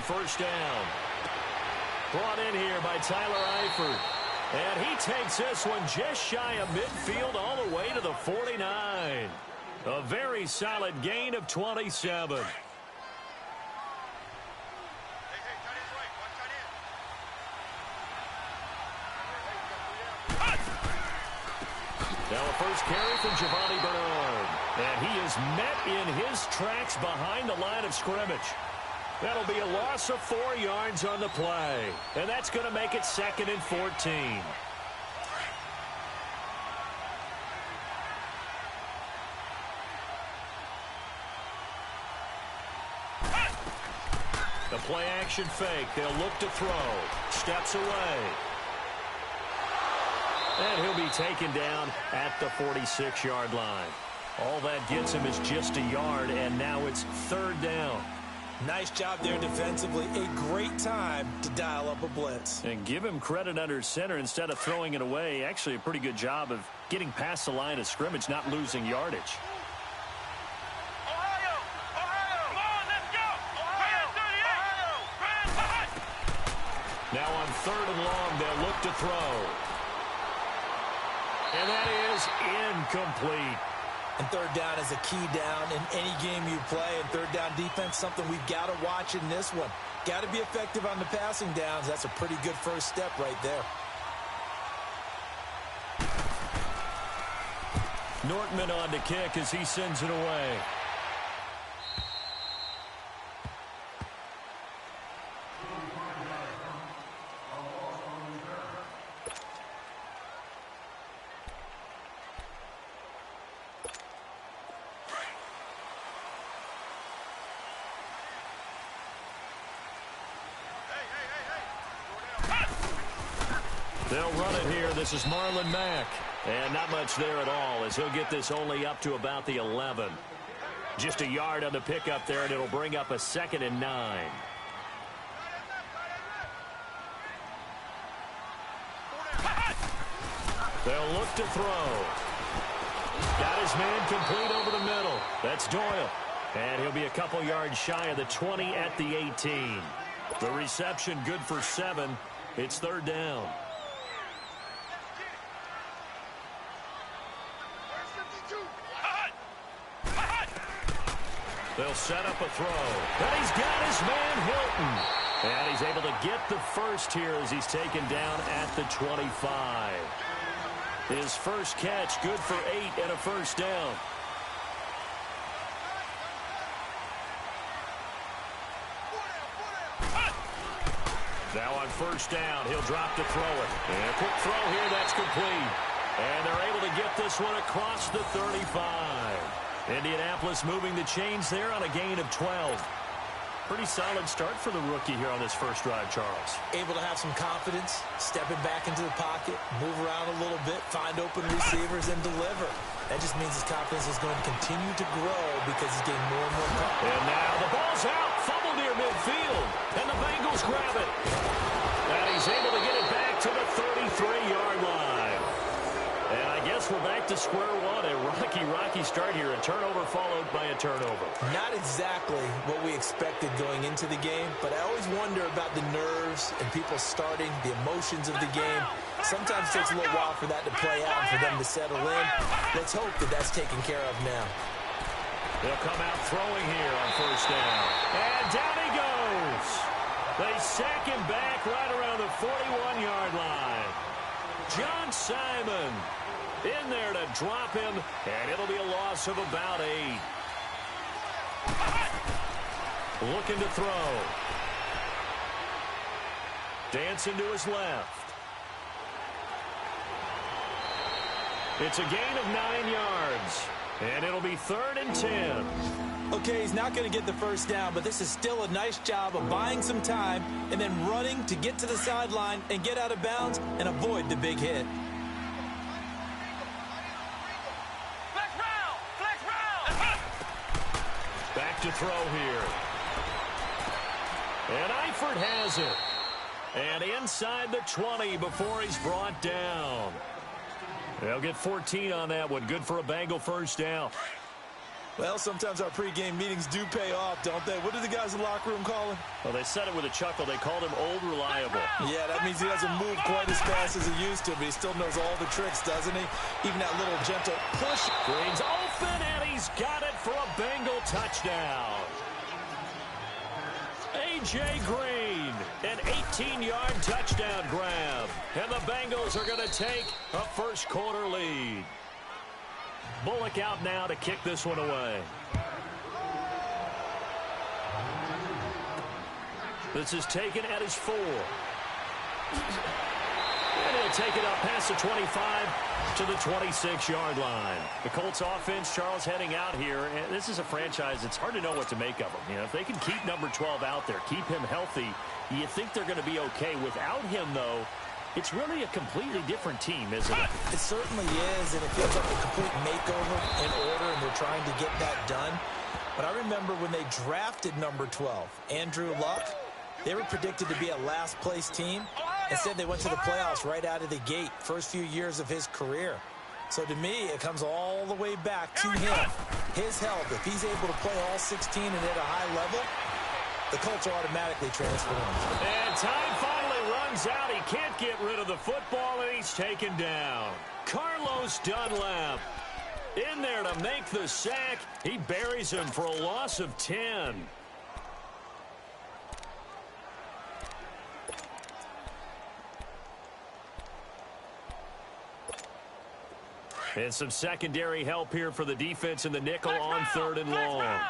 first down. Brought in here by Tyler Eifert. And he takes this one just shy of midfield all the way to the 49. A very solid gain of 27. Now a first carry from Giovanni Bernard. And he is met in his tracks behind the line of scrimmage. That'll be a loss of 4 yards on the play. And that's going to make it 2nd and 14. The play action fake. They'll look to throw. Steps away. And he'll be taken down at the 46-yard line. All that gets him is just a yard, and now it's 3rd down. Nice job there defensively. A great time to dial up a blitz. And give him credit under center instead of throwing it away. Actually, a pretty good job of getting past the line of scrimmage, not losing yardage. Now on 3rd and long, they'll look to throw. And that is incomplete. And 3rd down is a key down in any game you play. And 3rd down defense, something we've got to watch in this one. Got to be effective on the passing downs. That's a pretty good first step right there. Nortman on to kick as he sends it away. They'll run it here. This is Marlon Mack. And not much there at all as he'll get this only up to about the 11. Just a yard on the pickup there, and it'll bring up a 2nd and 9. They'll look to throw. Got his man complete over the middle. That's Doyle. And he'll be a couple yards shy of the 20 at the 18. The reception good for 7. It's 3rd down. They'll set up a throw. And he's got his man Hilton. And he's able to get the first here as he's taken down at the 25. His first catch good for 8 and a first down. Now on first down, he'll drop to throw it. And a quick throw here, that's complete. And they're able to get this one across the 35. Indianapolis moving the chains there on a gain of 12. Pretty solid start for the rookie here on this first drive, Charles. Able to have some confidence, stepping back into the pocket, move around a little bit, find open receivers, and deliver. That just means his confidence is going to continue to grow because he's getting more and more confident. And now the ball's out, fumble near midfield, and the Bengals grab it. And he's able to get it back to the 33-yard line. And I guess we're back to square one. A rocky start here. A turnover followed by a turnover. Not exactly what we expected going into the game, but I always wonder about the nerves and people starting, the emotions of the game. Sometimes it takes a little while for that to play out and for them to settle in. Let's hope that that's taken care of now. They'll come out throwing here on first down. And down he goes. They sack him back right around the 41-yard line. John Simon in there to drop him, and it'll be a loss of about 8. Looking to throw. Dancing to his left. It's a gain of 9 yards, and it'll be 3rd and 10. Okay, he's not going to get the first down, but this is still a nice job of buying some time and then running to get to the sideline and get out of bounds and avoid the big hit. Back to throw here. And Eifert has it. And inside the 20 before he's brought down. They'll get 14 on that one. Good for a Bengal first down. Well, sometimes our pregame meetings do pay off, don't they? What do the guys in the locker room call him? Well, they said it with a chuckle. They called him Old Reliable. Yeah, that means he doesn't move quite as fast as he used to, but he still knows all the tricks, doesn't he? Even that little gentle push. Green's open, and he's got it for a Bengal touchdown. A.J. Green, an 18-yard touchdown grab. And the Bengals are going to take a first-quarter lead. Bullock out now to kick this one away. This is taken at his 4. And he'll take it up past the 25 to the 26-yard line. The Colts offense, Charles, heading out here. And this is a franchise, it's hard to know what to make of them. You know, if they can keep number 12 out there, keep him healthy, you think they're going to be okay. Without him, though, it's really a completely different team, isn't it? It certainly is, and it feels like a complete makeover in order, and they're trying to get that done. But I remember when they drafted number 12, Andrew Luck, they were predicted to be a last-place team. Instead, they went to the playoffs right out of the gate, first few years of his career. So to me, it comes all the way back to him. His health, if he's able to play all 16 and at a high level, the Colts are automatically transferring. And time finally runs out. He can't get rid of the football, and he's taken down. Carlos Dunlap in there to make the sack. He buries him for a loss of 10. And some secondary help here for the defense in the nickel on 3rd and long.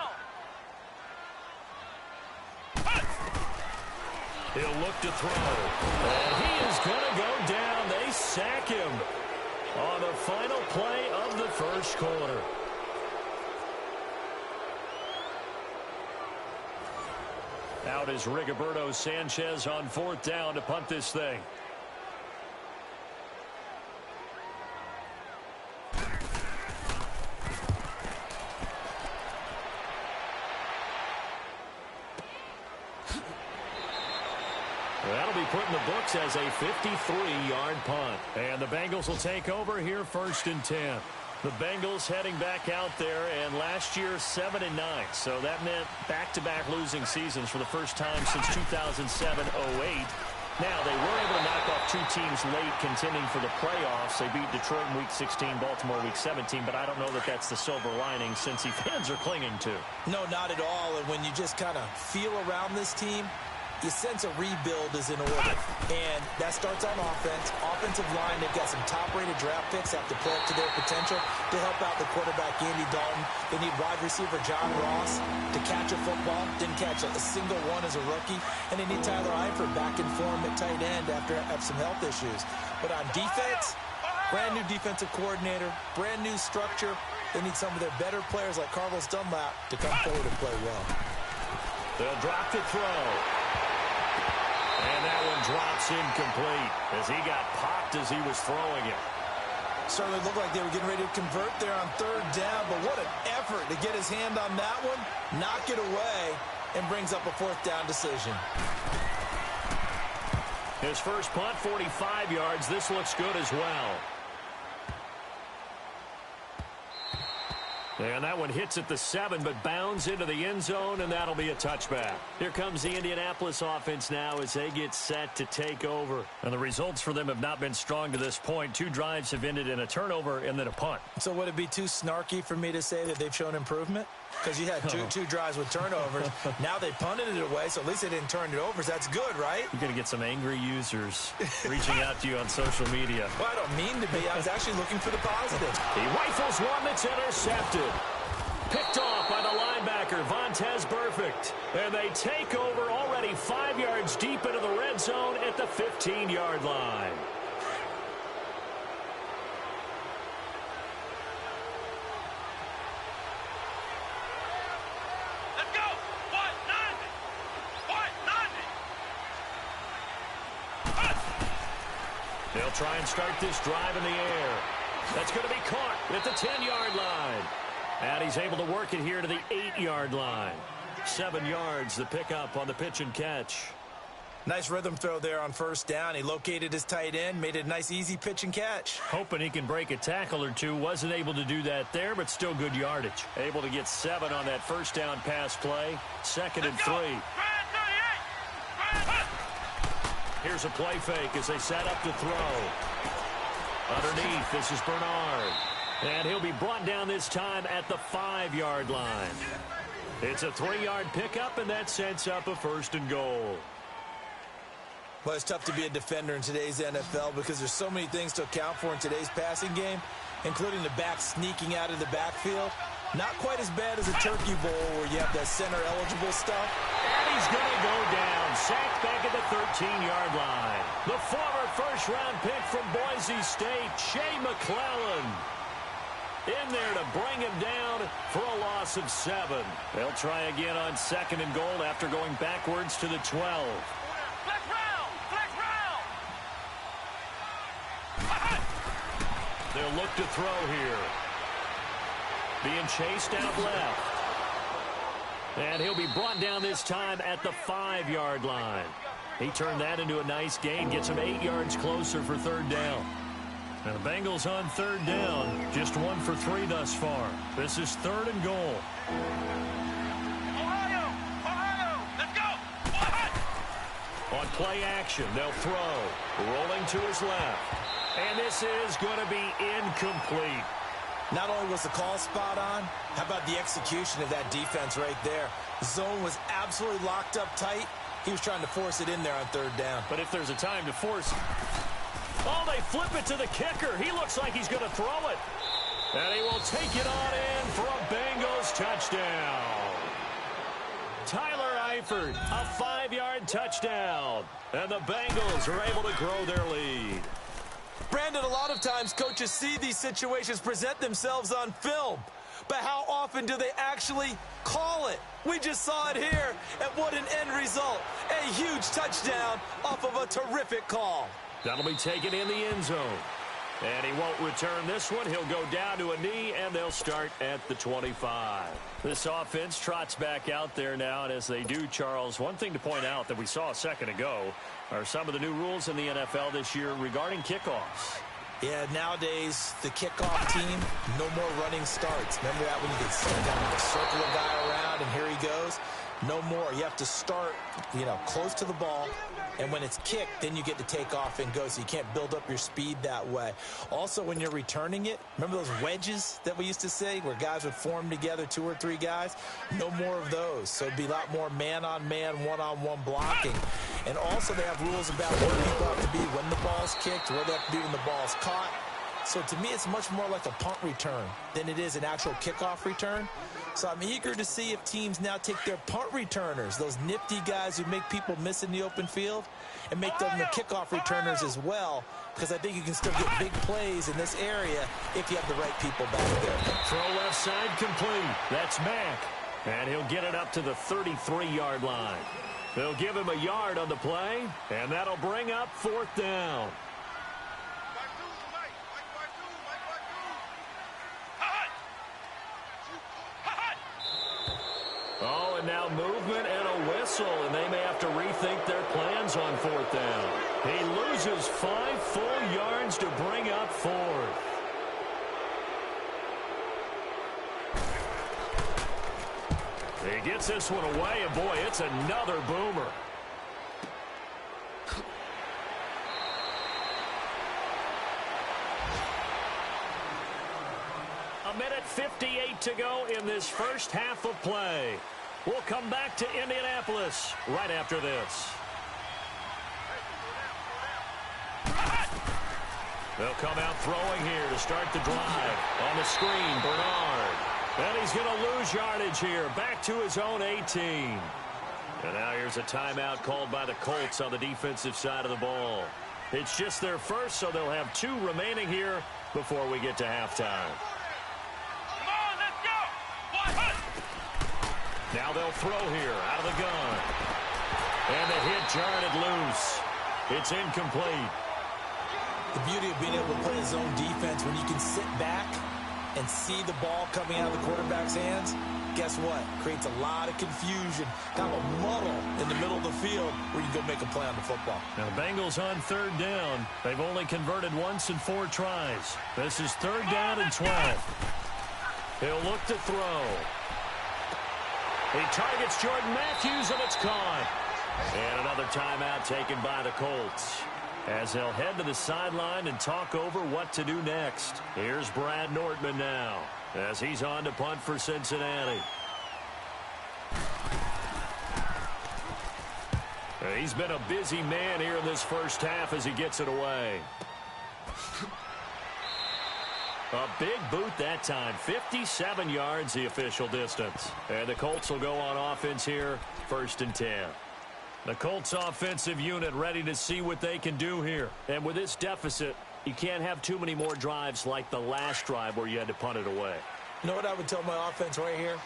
He'll look to throw. And he is going to go down. They sack him on the final play of the first quarter. Out is Rigoberto Sanchez on 4th down to punt this thing. That'll be put in the books as a 53-yard punt. And the Bengals will take over here 1st and 10. The Bengals heading back out there, and last year 7-9. So that meant back-to-back losing seasons for the first time since 2007-08. Now, they were able to knock off 2 teams late contending for the playoffs. They beat Detroit in Week 16, Baltimore Week 17, but I don't know that that's the silver lining Cincy fans are clinging to. No, not at all. And when you just kind of feel around this team, you sense a rebuild is in order. And that starts on offense. Offensive line, they've got some top-rated draft picks, have to play up to their potential to help out the quarterback, Andy Dalton. They need wide receiver John Ross to catch a football. Didn't catch a single one as a rookie. And they need Tyler Eifert back in form at tight end after have some health issues. But on defense, brand new defensive coordinator, brand new structure. They need some of their better players like Carlos Dunlap to come forward and play well. They'll drop to throw. And that one drops incomplete as he got popped as he was throwing it. Certainly looked like they were getting ready to convert there on 3rd down, but what an effort to get his hand on that one, knock it away, and brings up a 4th down decision. His first punt, 45 yards. This looks good as well. And that one hits at the 7, but bounds into the end zone, and that'll be a touchback. Here comes the Indianapolis offense now as they get set to take over. And the results for them have not been strong to this point. 2 drives have ended in a turnover and then a punt. So would it be too snarky for me to say that they've shown improvement? Because you had two drives with turnovers. Now they punted it away, so at least they didn't turn it over. So that's good, right? You're going to get some angry users reaching out to you on social media. Well, I don't mean to be. I was actually looking for the positive. He rifles one that's intercepted. Picked off by the linebacker, Vontaze Burfict. And they take over already 5 yards deep into the red zone at the 15-yard line. They'll try and start this drive in the air. That's going to be caught at the 10-yard line. And he's able to work it here to the 8-yard line. 7 yards, the pickup on the pitch and catch. Nice rhythm throw there on first down. He located his tight end, made it a nice easy pitch and catch. Hoping he can break a tackle or two. Wasn't able to do that there, but still good yardage. Able to get 7 on that first down pass play. 2nd and 3. Here's a play fake as they set up to throw. Underneath, this is Bernard. And he'll be brought down this time at the 5-yard line. It's a 3-yard pickup, and that sets up a 1st and goal. Well, it's tough to be a defender in today's NFL because there's so many things to account for in today's passing game, including the back sneaking out of the backfield. Not quite as bad as a turkey bowl where you have that center-eligible stuff. And he's going to go down. Sacked back at the 13-yard line. The former first-round pick from Boise State, Shea McClellan, in there to bring him down for a loss of 7. They'll try again on 2nd and goal after going backwards to the 12. They'll look to throw here. Being chased out left. And he'll be brought down this time at the 5-yard line. He turned that into a nice gain. Gets him 8 yards closer for 3rd down. And the Bengals on 3rd down. Just 1 for 3 thus far. This is 3rd and goal. Ohio, let's go. On play action, they'll throw. Rolling to his left. And this is going to be incomplete. Not only was the call spot on, how about the execution of that defense right there? The zone was absolutely locked up tight. He was trying to force it in there on 3rd down. But if there's a time to force... Oh, they flip it to the kicker. He looks like he's going to throw it. And he will take it on in for a Bengals touchdown. Tyler Eifert, a 5-yard touchdown. And the Bengals are able to grow their lead. Brandon, a lot of times coaches see these situations present themselves on film. But how often do they actually call it? We just saw it here, and what an end result. A huge touchdown off of a terrific call. That'll be taken in the end zone. And he won't return this one. He'll go down to a knee, and they'll start at the 25. This offense trots back out there now, and as they do, Charles, one thing to point out that we saw a second ago are some of the new rules in the NFL this year regarding kickoffs. Yeah, nowadays, the kickoff team, no more running starts. Remember that when you could kind of circle a guy around, and here he goes? No more. You have to start, close to the ball. And when it's kicked, then you get to take off and go, so you can't build up your speed that way. Also, when you're returning it, remember those wedges that we used to say where guys would form together, 2 or 3 guys? No more of those. So it'd be a lot more man-on-man, one-on-one blocking. And also they have rules about where people have to be when the ball's kicked, where they have to be when the ball's caught. So to me, it's much more like a punt return than it is an actual kickoff return. So I'm eager to see if teams now take their punt returners, those nifty guys who make people miss in the open field, and make them the kickoff returners as well, because I think you can still get big plays in this area if you have the right people back there. Throw left side complete. That's Mack. And he'll get it up to the 33-yard line. They'll give him a yard on the play, and that'll bring up 4th down. Oh, and now movement and a whistle, and they may have to rethink their plans on 4th down. He loses 5 full yards to bring up 4th. He gets this one away, and boy, it's another boomer. A minute 58 to go in this first half of play. We'll come back to Indianapolis right after this. They'll come out throwing here to start the drive. On the screen, Bernard. And he's going to lose yardage here. Back to his own 18. And now here's a timeout called by the Colts on the defensive side of the ball. It's just their first, so they'll have 2 remaining here before we get to halftime. Now they'll throw here out of the gun. And the hit jarred it loose. It's incomplete. The beauty of being able to play a zone defense when you can sit back and see the ball coming out of the quarterback's hands guess what? Creates a lot of confusion, kind of a muddle in the middle of the field where you can go make a play on the football. Now, the Bengals on third down. They've only converted once in 4 tries. This is third down and 12. He'll look to throw. He targets Jordan Matthews, and it's caught. And another timeout taken by the Colts, as they'll head to the sideline and talk over what to do next. Here's Brad Nortman now, as he's on to punt for Cincinnati. He's been a busy man here in this first half as he gets it away. A big boot that time. 57 yards the official distance. And the Colts will go on offense here, 1st and 10. The Colts offensive unit ready to see what they can do here. And with this deficit, you can't have too many more drives like the last drive where you had to punt it away. You know what I would tell my offense right here?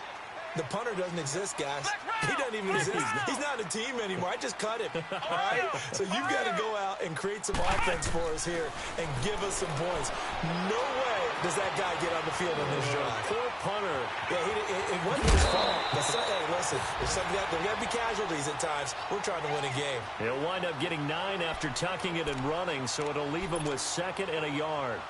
The punter doesn't exist, guys. He doesn't even exist. He's not a team anymore. I just cut him. All right? So you've got to go out and create some offense for us here and give us some points. No way does that guy get on the field in this drive. Poor punter. Yeah, it wasn't his fault. But hey, listen, there's got to be casualties at times. We're trying to win a game. He'll wind up getting 9 after tucking it and running, so it'll leave him with 2nd and a yard.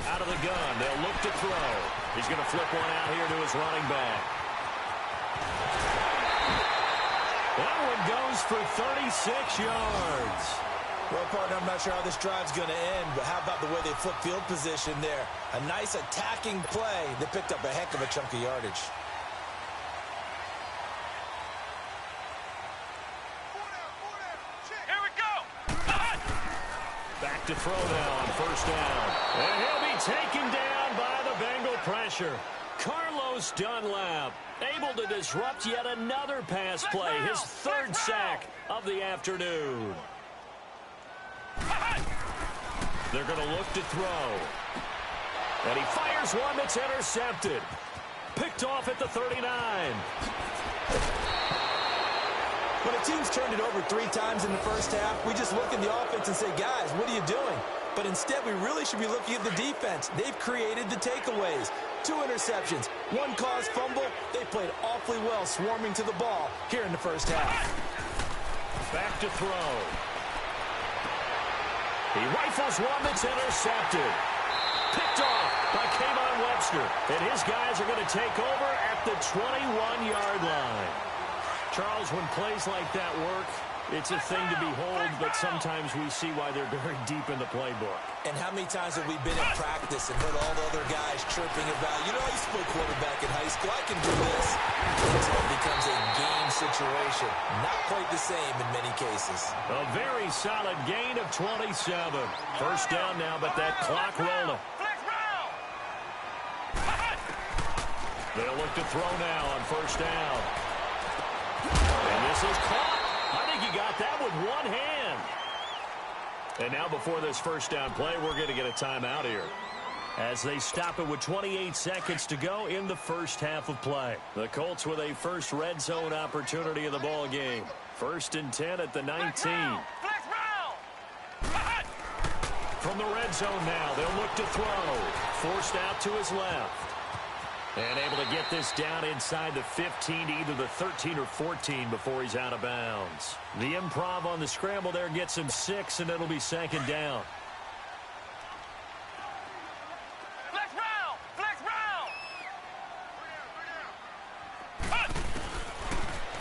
Out of the gun, they'll look to throw. He's going to flip one out here to his running back. That one goes for 36 yards. Well, partner, I'm not sure how this drive's going to end, but how about the way they flip field position there? A nice attacking play that picked up a heck of a chunk of yardage. Here we go. Back to throw now on 1st down. And he'll be taken down by the Bengal pressure. Carlos Dunlap able to disrupt yet another pass play. His 3rd sack of the afternoon. They're going to look to throw. And he fires one that's intercepted. Picked off at the 39. When a team's turned it over 3 times in the first half, we just look at the offense and say, guys, what are you doing? But instead, we really should be looking at the defense. They've created the takeaways. 2 interceptions, 1 caused fumble. They played awfully well swarming to the ball here in the first half. Back to throw. He rifles one that's intercepted. Picked off by Kayvon Webster. And his guys are going to take over at the 21-yard line. Charles, when plays like that work, it's a thing to behold, but sometimes we see why they're very deep in the playbook. And how many times have we been at practice and heard all the other guys chirping about, you know, I used to play quarterback in high school, I can do this. Until it becomes a game situation. Not quite the same in many cases. A very solid gain of 27. 1st down now, but that clock rolling. They'll look to throw now on 1st down. And this is caught. I think he got that with one hand. And now before this 1st down play, we're going to get a timeout here, as they stop it with 28 seconds to go in the first half of play. The Colts with a first red zone opportunity in the ball game. 1st and 10 at the 19. From the red zone now, they'll look to throw. Forced out to his left. And able to get this down inside the 15 to either the 13 or 14 before he's out of bounds. The improv on the scramble there gets him 6, and it'll be 2nd down.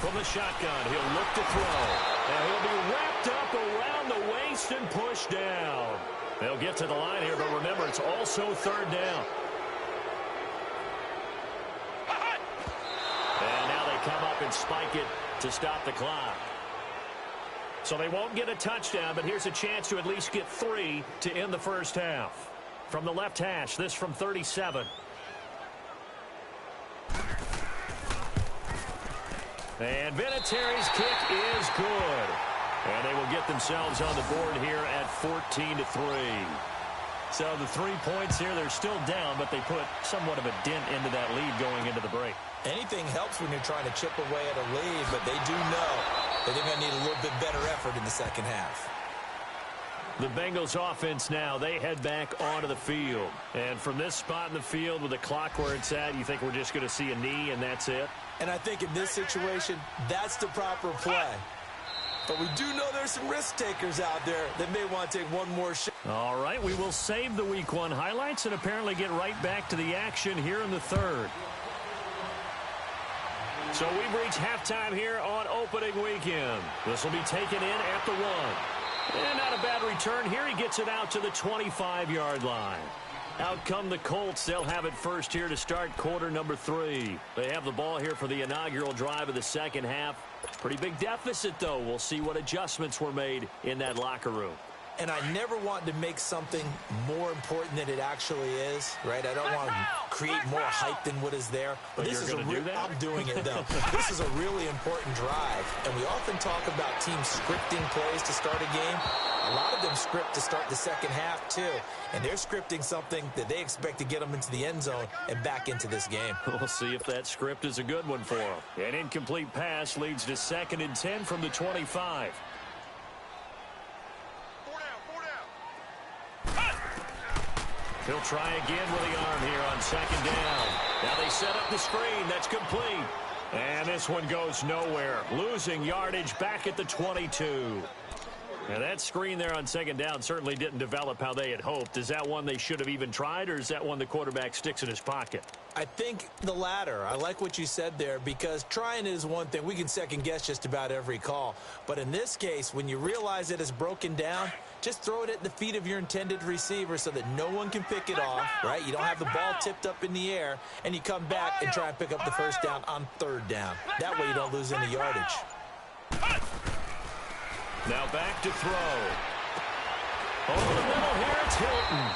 From the shotgun, he'll look to throw. And he'll be wrapped up around the waist and pushed down. They'll get to the line here, but remember, it's also 3rd down. And now they come up and spike it to stop the clock. So they won't get a touchdown, but here's a chance to at least get 3 to end the first half. From the left hash, this from 37. And Vinatieri's kick is good. And they will get themselves on the board here at 14-3. So the 3 points here, they're still down, but they put somewhat of a dent into that lead going into the break. Anything helps when you're trying to chip away at a lead, but they do know but they're going to need a little bit better effort in the second half. The Bengals offense now, they head back onto the field. And from this spot in the field with the clock where it's at, you think we're just going to see a knee and that's it? And I think in this situation, that's the proper play. But we do know there's some risk takers out there that may want to take one more shot. All right, we will save the Week 1 highlights and apparently get right back to the action here in the third. So we've reached halftime here on opening weekend. This will be taken in at the 1. And not a bad return here. He gets it out to the 25-yard line. Out come the Colts. They'll have it first here to start quarter number 3. They have the ball here for the inaugural drive of the second half. Pretty big deficit, though. We'll see what adjustments were made in that locker room. And I never want to make something more important than it actually is, right? I don't want to create more hype than what is there. But this is I'm doing it, though. This is a really important drive. And we often talk about teams scripting plays to start a game. A lot of them script to start the second half, too. And they're scripting something that they expect to get them into the end zone and back into this game. We'll see if that script is a good one for them. An incomplete pass leads to 2nd and 10 from the 25. He'll try again with the arm here on 2nd down. Now they set up the screen. That's complete. And this one goes nowhere. Losing yardage back at the 22. Now that screen there on 2nd down certainly didn't develop how they had hoped. Is that one they should have even tried, or is that one the quarterback sticks in his pocket? I think the latter. I like what you said there, because trying is one thing. We can second guess just about every call. But in this case, when you realize it is broken down, just throw it at the feet of your intended receiver so that no one can pick it off, right? You don't have the ball tipped up in the air, and you come back and try and pick up the first down on 3rd down. That way you don't lose any yardage. Now back to throw. Over the middle here, it's Hilton.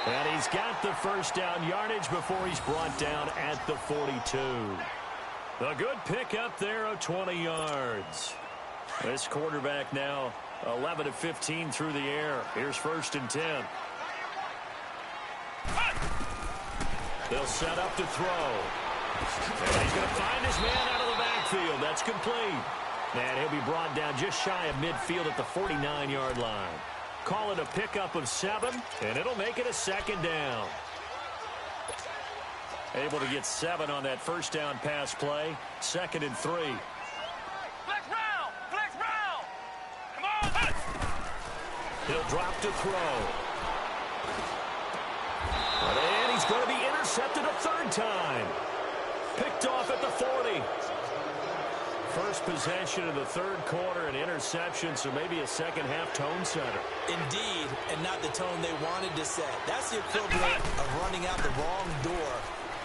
And he's got the first down yardage before he's brought down at the 42. A good pickup there of 20 yards. This quarterback now 11 of 15 through the air. Here's 1st and 10. They'll set up to throw. And he's going to find his man out of the backfield. That's complete. And he'll be brought down just shy of midfield at the 49-yard line. Call it a pickup of 7, and it'll make it a 2nd down. Able to get 7 on that first down pass play. 2nd and 3. Flex round! Flex round! Come on! He'll drop to throw. And he's going to be intercepted a 3rd time. Picked off at the 40. First possession of the 3rd quarter, an interception, so maybe a second-half tone setter. Indeed, and not the tone they wanted to set. That's the equivalent of running out the wrong door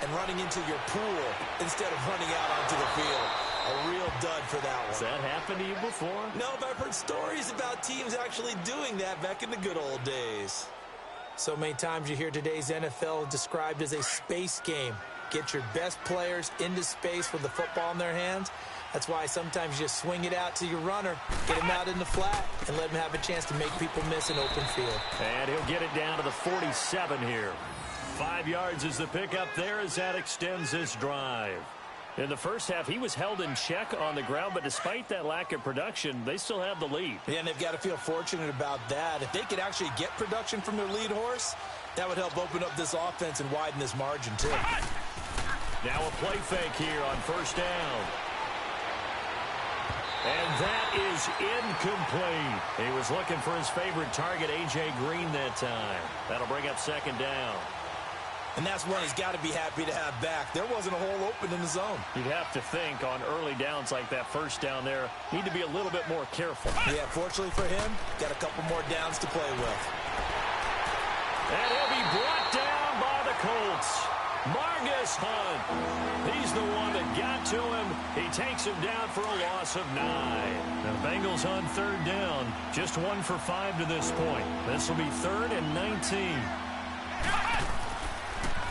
and running into your pool instead of running out onto the field. A real dud for that one. Has that happened to you before? No, but I've heard stories about teams actually doing that back in the good old days. So many times you hear today's NFL described as a space game. Get your best players into space with the football in their hands. That's why sometimes you just swing it out to your runner, get him out in the flat, and let him have a chance to make people miss an open field. And he'll get it down to the 47 here. 5 yards is the pickup there as that extends this drive. In the first half, he was held in check on the ground, but despite that lack of production, they still have the lead. Yeah, and they've got to feel fortunate about that. If they could actually get production from their lead horse, that would help open up this offense and widen this margin, too. Now a play fake here on 1st down. And that is incomplete. He was looking for his favorite target, A.J. Green, that time. That'll bring up 2nd down. And that's one he's got to be happy to have back. There wasn't a hole open in the zone. You'd have to think on early downs like that 1st down there, need to be a little bit more careful. Yeah, fortunately for him, got a couple more downs to play with. And he'll be brought down by the Colts. Margus Hunt. He's the one that got to him. He takes him down for a loss of 9. The Bengals on 3rd down. Just 1 for 5 to this point. This will be 3rd and 19.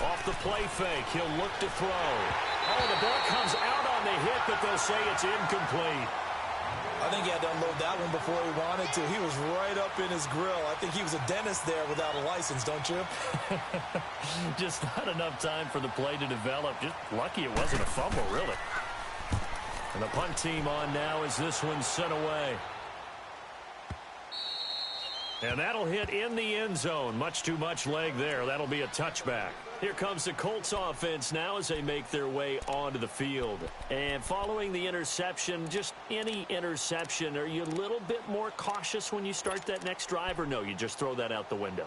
Off the play fake, he'll look to throw. Oh, the ball comes out on the hit, but they'll say it's incomplete. I think he had to unload that one before he wanted to. He was right up in his grill. I think he was a dentist there without a license, don't you? Just not enough time for the play to develop. Just lucky it wasn't a fumble, really. And the punt team on now as this one's sent away. And that'll hit in the end zone. Much too much leg there. That'll be a touchback. Here comes the Colts offense now as they make their way onto the field. And following the interception, just any interception, are you a little bit more cautious when you start that next drive, or no, you just throw that out the window?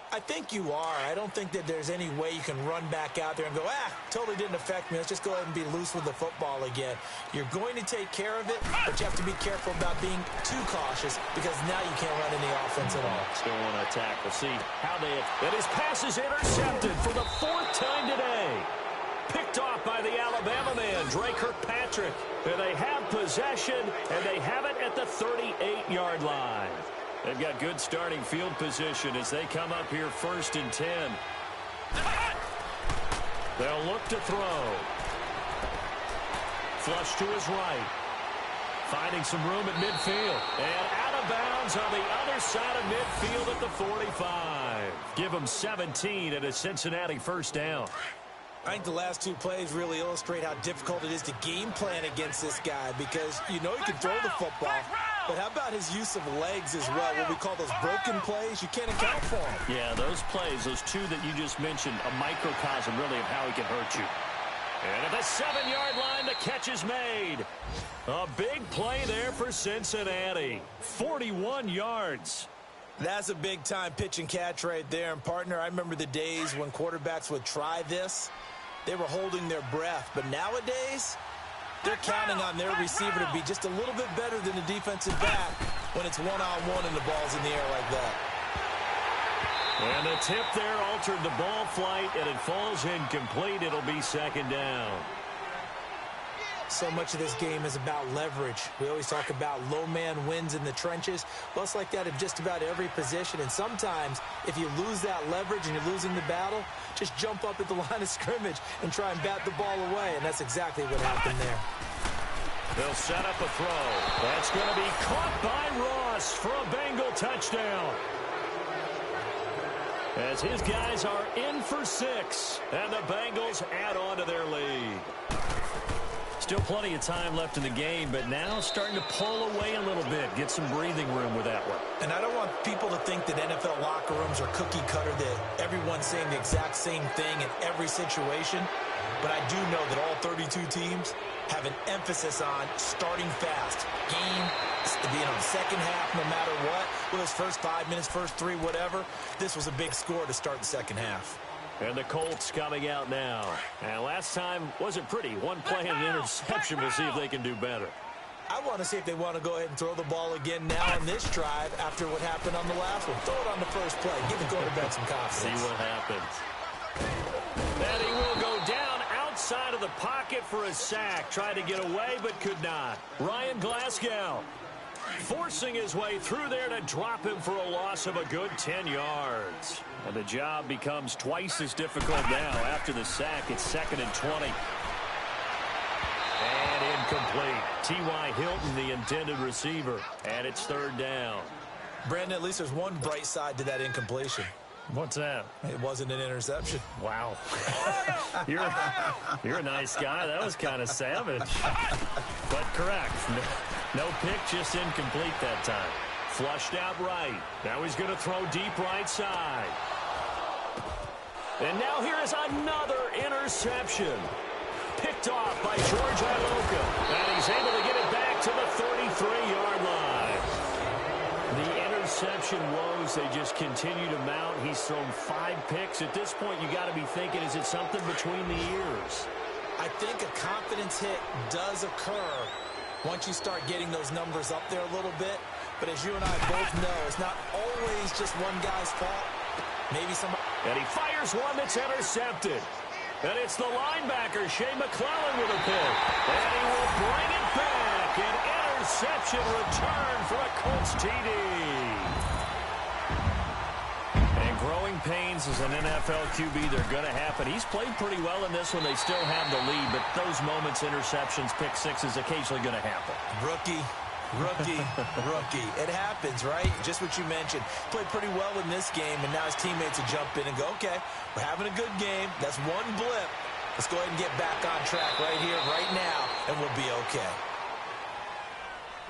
I think you are. I don't think that there's any way you can run back out there and go, totally didn't affect me. Let's just go ahead and be loose with the football again. You're going to take care of it, but you have to be careful about being too cautious because now you can't run any offense at all. Still want to attack. We'll see how they have. And his pass is intercepted for the 4th time today. Picked off by the Alabama man, Dre Kirkpatrick. And they have possession, and they have it at the 38-yard line. They've got good starting field position as they come up here 1st and 10. They'll look to throw. Flush to his right. Finding some room at midfield. And out of bounds on the other side of midfield at the 45. Give them 17 at a Cincinnati 1st down. I think the last 2 plays really illustrate how difficult it is to game plan against this guy because you know he can throw the football, but how about his use of legs as well? What we call those broken plays, you can't account for them. Yeah, those plays, those 2 that you just mentioned, a microcosm really of how he can hurt you. And at the 7-yard line, the catch is made. A big play there for Cincinnati. 41 yards. That's a big-time pitch and catch right there. And, partner, I remember the days when quarterbacks would try this. They were holding their breath. But nowadays, they're counting on their receiver to be just a little bit better than the defensive back when it's one-on-one and the ball's in the air like that. And the tip there altered the ball flight, and it falls incomplete. It'll be 2nd down. So much of this game is about leverage. We always talk about low man wins in the trenches. Well, it's like that in just about every position. And sometimes, if you lose that leverage and you're losing the battle, just jump up at the line of scrimmage and try and bat the ball away. And that's exactly what happened there. They'll set up a throw. That's going to be caught by Ross for a Bengal touchdown. As his guys are in for 6, and the Bengals add on to their lead. Still plenty of time left in the game, but now starting to pull away a little bit, get some breathing room with that one. And I don't want people to think that NFL locker rooms are cookie cutter, that everyone's saying the exact same thing in every situation. But I do know that all 32 teams have an emphasis on starting fast. Game, second half, no matter what. Whether it's first 5 minutes, first 3, whatever. This was a big score to start the second half. And the Colts coming out now. And last time wasn't pretty. 1 play and an interception. We'll see if they can do better. I want to see if they want to go ahead and throw the ball again now on this drive after what happened on the last one. Throw it on the first play. Give the quarterback some confidence. See what happens. And he will go down outside of the pocket for a sack. Tried to get away but could not. Ryan Glasgow forcing his way through there to drop him for a loss of a good 10 yards. And the job becomes twice as difficult now. After the sack, it's 2nd and 20. And incomplete. T.Y. Hilton, the intended receiver. And it's 3rd down. Brandon, at least there's one bright side to that incompletion. What's that? It wasn't an interception. Wow. You're a nice guy. That was kind of savage. But correct. No pick, just incomplete that time. Flushed out right. Now he's going to throw deep right side. And now here is another interception. Picked off by George Iloka. And he's able to get it back to the 33-yard line. The interception woes, they just continue to mount. He's thrown 5 picks. At this point, you got to be thinking, is it something between the ears? I think a confidence hit does occur once you start getting those numbers up there a little bit. But as you and I both know, it's not always just one guy's fault. Maybe somebody... And he fires one that's intercepted. And it's the linebacker, Shea McClellan, with a pick. And he will bring it back. An interception return for a Colts TD. And growing pains as an NFL QB, they're going to happen. He's played pretty well in this one. They still have the lead, but those moments, interceptions, pick sixes, occasionally going to happen. Rookie. It happens, right? Just what you mentioned. Played pretty well in this game, and now his teammates will jump in and go, okay, we're having a good game. That's one blip. Let's go ahead and get back on track right here, right now, and we'll be okay.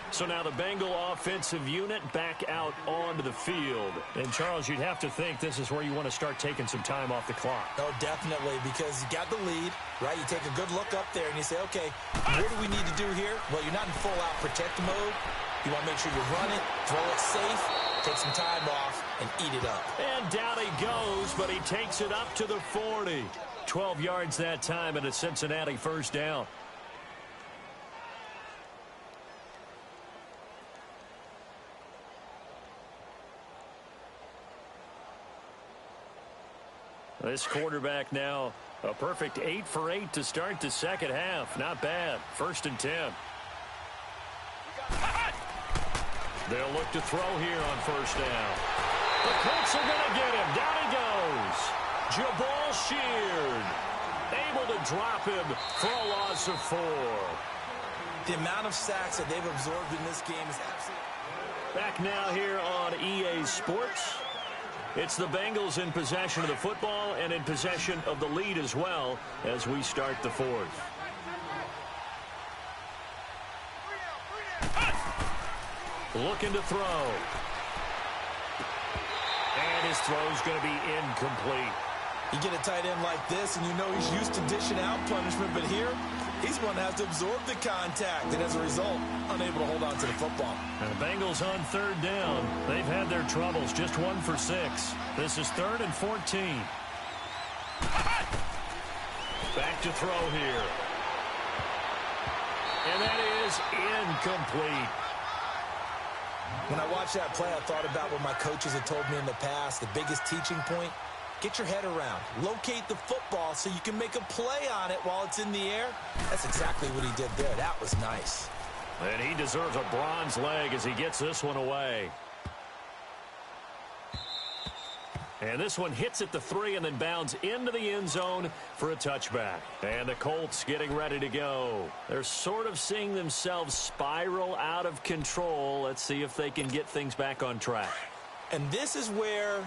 So now the Bengal offensive unit back out onto the field. And, Charles, you'd have to think this is where you want to start taking some time off the clock. Oh, definitely, because you got the lead, right? You take a good look up there and you say, okay, what do we need to do here? Well, you're not in full-out protect mode. You want to make sure you run it, throw it safe, take some time off, and eat it up. And down he goes, but he takes it up to the 40. 12 yards that time, and a Cincinnati first down. This quarterback now, a perfect 8 for 8 to start the second half. Not bad. 1st and 10. They'll look to throw here on 1st down. The Colts are going to get him. Down he goes. Jabal Sheard able to drop him for a loss of 4. The amount of sacks that they've absorbed in this game is absolutely... Back now here on EA Sports. It's the Bengals in possession of the football and in possession of the lead as well as we start the 4th. Looking to throw. And his throw's going to be incomplete. You get a tight end like this, and you know he's used to dishing out punishment, but here, he's one that has to absorb the contact, and as a result, unable to hold on to the football. And the Bengals on 3rd down. They've had their troubles, just 1 for 6. This is 3rd and 14. Back to throw here. And that is incomplete. When I watched that play, I thought about what my coaches had told me in the past. The biggest teaching point, get your head around. Locate the football so you can make a play on it while it's in the air. That's exactly what he did there. That was nice. And he deserves a bronze leg as he gets this one away. And this one hits at the 3 and then bounds into the end zone for a touchback. And the Colts getting ready to go. They're sort of seeing themselves spiral out of control. Let's see if they can get things back on track. And this is where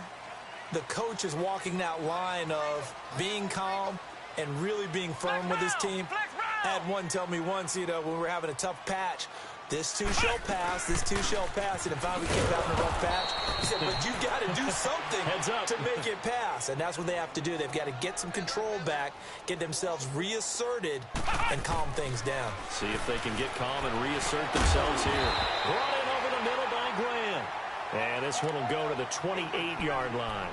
the coach is walking that line of being calm and really being firm with his team. I had one tell me once, you know, when we were having a tough patch, this too shall pass, this too shall pass. And if we kept having a rough patch, he said, but you got to do something to make it pass. And that's what they have to do. They've got to get some control back, get themselves reasserted, and calm things down. See if they can get calm and reassert themselves here. Brought in over the middle by Grant. And this one will go to the 28-yard line.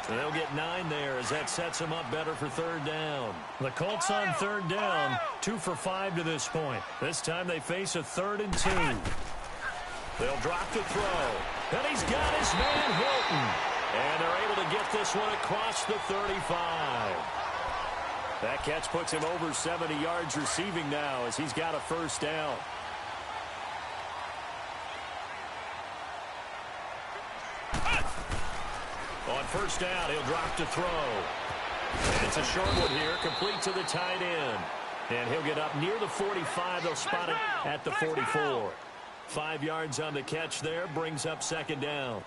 And they'll get 9 there as that sets them up better for 3rd down. The Colts on 3rd down, 2 for 5 to this point. This time they face a 3rd and 2. They'll drop to throw. And he's got his man Hilton. And they're able to get this one across the 35. That catch puts him over 70 yards receiving now as he's got a 1st down. On 1st down, he'll drop to throw. And it's a short one here, complete to the tight end. And he'll get up near the 45. They'll spot it at the 44. 5 yards on the catch there, brings up 2nd down.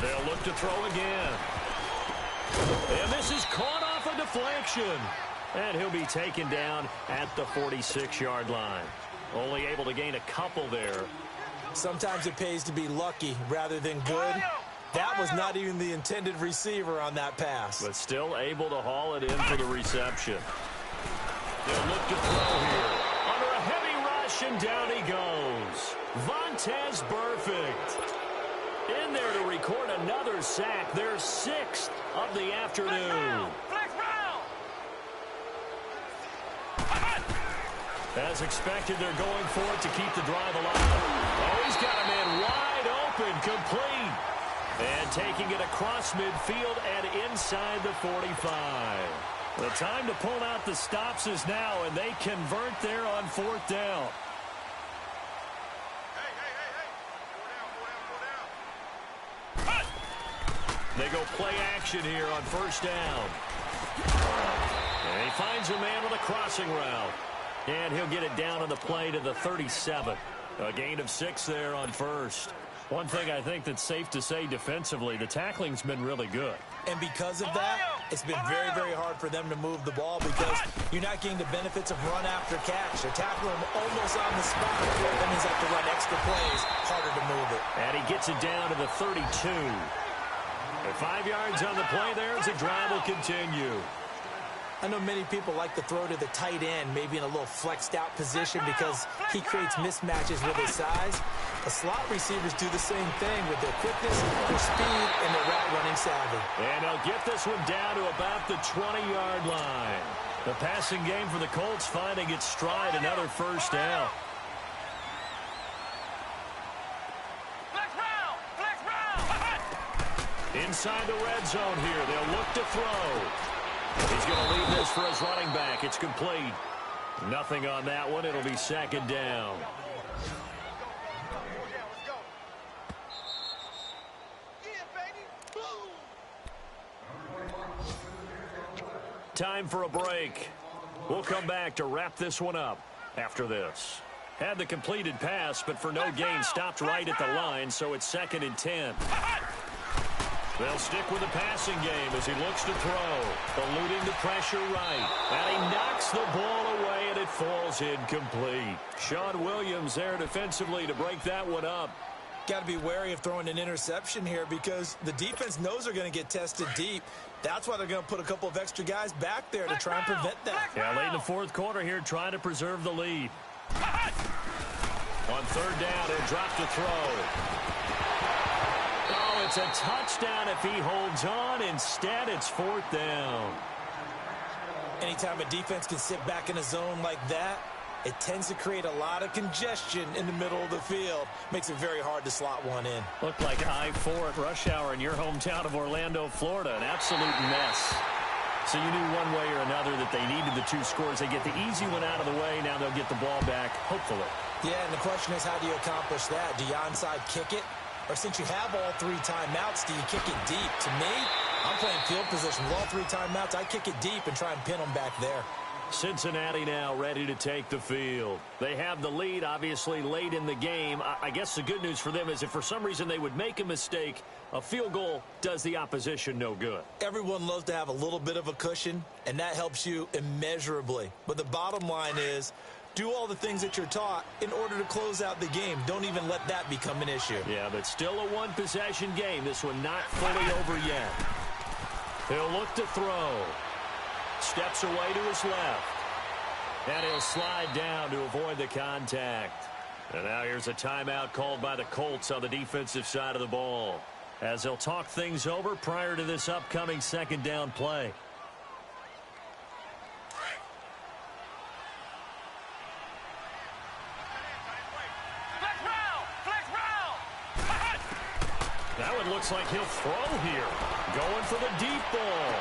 They'll look to throw again. And this is caught off a deflection. And he'll be taken down at the 46-yard line. Only able to gain a couple there. Sometimes it pays to be lucky rather than good. That was not even the intended receiver on that pass. But still able to haul it in for the reception. They'll look to throw here. Under a heavy rush, and down he goes. Vontaze Burfict in there to record another sack. Their 6th of the afternoon. As expected, they're going for it to keep the drive alive. Oh, he's got a man wide open, complete. And taking it across midfield and inside the 45. The time to pull out the stops is now, and they convert there on 4th down. They go play action here on 1st down. And he finds a man with a crossing route. And he'll get it down on the play to the 37. A gain of 6 there on 1st. One thing I think that's safe to say defensively, the tackling's been really good. And because of that, It's been very, very hard for them to move the ball because you're not getting the benefits of run after catch. They're tackling them almost on the spot. That means they have to run extra plays, harder to move it. And he gets it down to the 32. And 5 yards on the play there as the drive will continue. I know many people like to throw to the tight end, maybe in a little flexed out position because he creates mismatches with his size. The slot receivers do the same thing with their quickness, their speed, and their route running savvy. And they'll get this one down to about the 20-yard line. The passing game for the Colts finding its stride, another first down. Inside the red zone here, they'll look to throw. He's going to leave this for his running back. It's complete. Nothing on that one. It'll be second down. Time for a break. We'll come back to wrap this one up after this. Had the completed pass, but for no gain, stopped right at the line, so it's 2nd and 10. They'll stick with the passing game as he looks to throw. Eluding the pressure right. And he knocks the ball away, and it falls incomplete. Sean Williams there defensively to break that one up. Got to be wary of throwing an interception here because the defense knows they're going to get tested deep. That's why they're going to put a couple of extra guys back there to try and prevent that. Yeah, late in the 4th quarter here, trying to preserve the lead. On 3rd down, he'll drop to throw. Oh, it's a touchdown if he holds on. Instead, it's 4th down. Anytime a defense can sit back in a zone like that, it tends to create a lot of congestion in the middle of the field. Makes it very hard to slot one in. Looked like I-4 at rush hour in your hometown of Orlando, Florida. An absolute mess. So you knew one way or another that they needed the 2 scores. They get the easy one out of the way. Now they'll get the ball back, hopefully. Yeah, and the question is, how do you accomplish that? Do you onside kick it? Or since you have all 3 timeouts, do you kick it deep? To me, I'm playing field position with all 3 timeouts. I kick it deep and try and pin them back there. Cincinnati now ready to take the field. They have the lead, obviously, late in the game. I guess the good news for them is if for some reason they would make a mistake, a field goal does the opposition no good. Everyone loves to have a little bit of a cushion, and that helps you immeasurably. But the bottom line is, do all the things that you're taught in order to close out the game. Don't even let that become an issue. Yeah, but still a one-possession game. This one not fully over yet. He'll look to throw. Steps away to his left. And he'll slide down to avoid the contact. And now here's a timeout called by the Colts on the defensive side of the ball, as they'll talk things over prior to this upcoming 2nd down play. That one looks like he'll throw here. Going for the deep ball.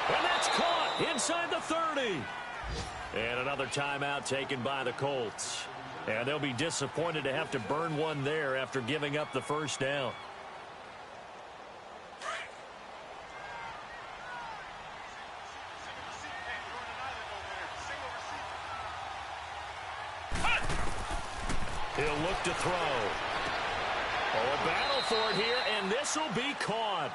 And that's caught inside the 30. And another timeout taken by the Colts. And they'll be disappointed to have to burn one there after giving up the first down. He'll look to throw. Oh, a battle for it here, and this will be caught.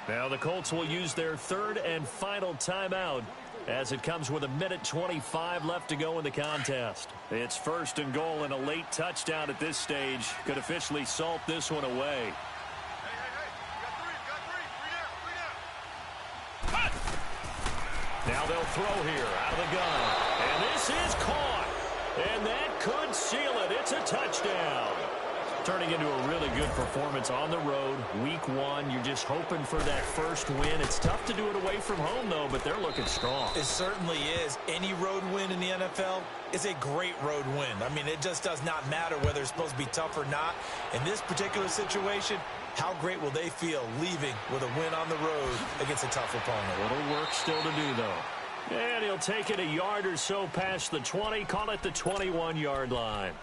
Now the Colts will use their 3rd and final timeout as it comes with 1:25 left to go in the contest. It's 1st and goal, and a late touchdown at this stage could officially salt this one away. Now they'll throw here out of the gun. And this is caught. And that could seal it. It's a touchdown. Turning into a really good performance on the road. Week 1, you're just hoping for that first win. It's tough to do it away from home, though, but they're looking strong. It certainly is. Any road win in the NFL is a great road win. I mean, it just does not matter whether it's supposed to be tough or not. In this particular situation, how great will they feel leaving with a win on the road against a tough opponent? A little work still to do, though. And he'll take it a yard or so past the 20, call it the 21-yard line.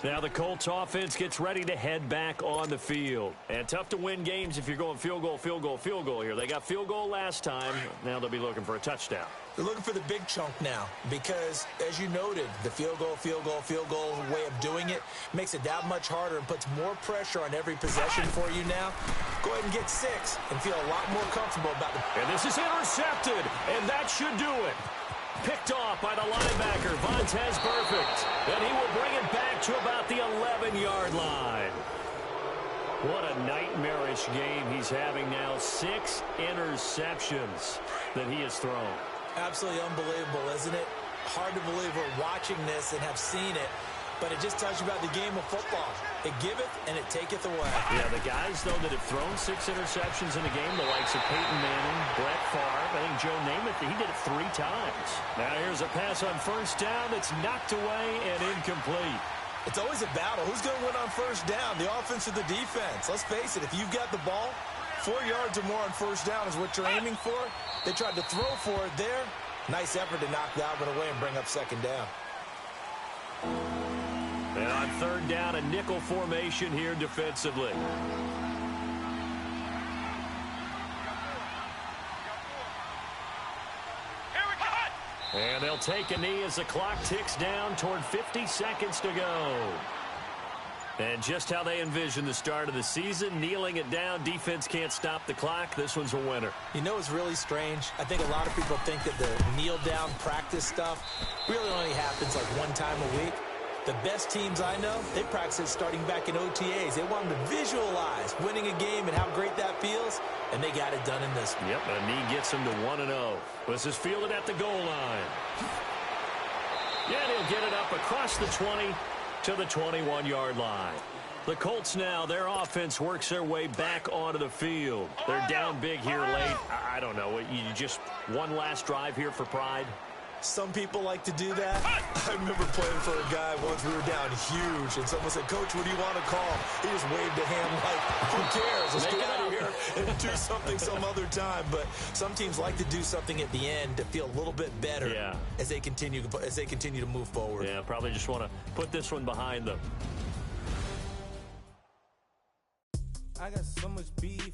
Now the Colts offense gets ready to head back on the field. And tough to win games if you're going field goal, field goal, field goal here. They got field goal last time. Now they'll be looking for a touchdown. They're looking for the big chunk now because, as you noted, the field goal way of doing it makes it that much harder and puts more pressure on every possession for you now. go ahead and get 6 and feel a lot more comfortable about the... And this is intercepted, and that should do it. Picked off by the linebacker, Vontaze Burfict. And he will bring it back to about the 11-yard line. What a nightmarish game he's having now. 6 interceptions that he has thrown. Absolutely unbelievable, isn't it? Hard to believe we're watching this and have seen it, but it just tells you about the game of football. It giveth and it taketh away. Yeah, the guys, though, that have thrown 6 interceptions in a game, the likes of Peyton Manning, Brett Favre, I think Joe Namath, he did it 3 times. Now here's a pass on first down that's knocked away and incomplete. It's always a battle. Who's going to win on first down, the offense or the defense? Let's face it, if you've got the ball, 4 yards or more on first down is what you're aiming for. They tried to throw for it there. Nice effort to knock that one away and bring up second down. And on third down, a nickel formation here defensively. And they'll take a knee as the clock ticks down toward 50 seconds to go. And just how they envision the start of the season, kneeling it down, defense can't stop the clock. This one's a winner. You know what's really strange? I think a lot of people think that the kneel-down practice stuff really only happens like 1 time a week. The best teams I know, they practice it starting back in OTAs. They want them to visualize winning a game and how great that feels, and they got it done in this one. Yep, a knee gets them to 1-0. This is fielded at the goal line. Yeah, and he'll get it up across the 20 to the 21-yard line. The Colts now, their offense works their way back onto the field. They're down big here late. I don't know. You just one last drive here for pride? Some people like to do that. I remember playing for a guy once. We were down huge, and someone said, "Coach, what do you want to call?" He just waved a hand like, who cares? Let's get out of here and do something some other time. But some teams like to do something at the end to feel a little bit better as they continue to move forward. Yeah, probably just want to put this one behind them. I got so much beef.